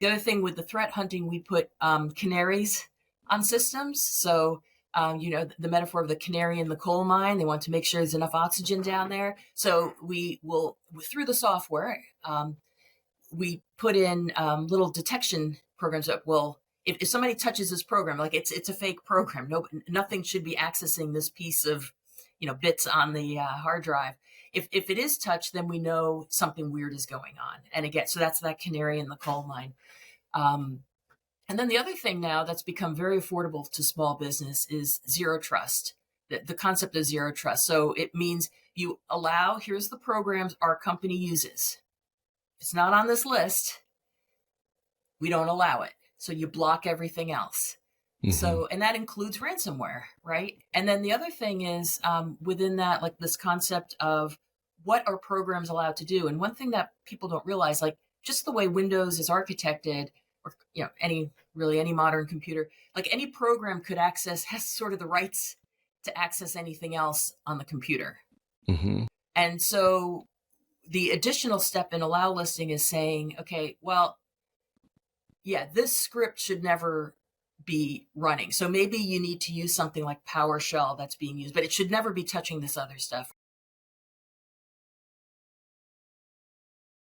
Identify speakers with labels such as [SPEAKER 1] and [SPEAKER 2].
[SPEAKER 1] The other thing with the threat hunting, we put canaries on systems. So, the metaphor of the canary in the coal mine, they want to make sure there's enough oxygen down there. So we will, through the software, we put in little detection programs that will, if somebody touches this program, like it's a fake program, nothing should be accessing this piece of, bits on the hard drive. If it is touched, then we know something weird is going on. And again, so that's that canary in the coal mine. And then the other thing now that's become very affordable to small business is zero trust, the concept of zero trust. So it means you allow, here's the programs our company uses. If it's not on this list, we don't allow it. So you block everything else. Mm-hmm. So, and that includes ransomware, right? And then the other thing is within that, like this concept of what are programs allowed to do? And one thing that people don't realize, like just the way Windows is architected, or any modern computer, like any program has sort of the rights to access anything else on the computer. Mm-hmm. And so the additional step in allow listing is saying, okay, well, yeah, this script should never be running. So maybe you need to use something like PowerShell that's being used, but it should never be touching this other stuff.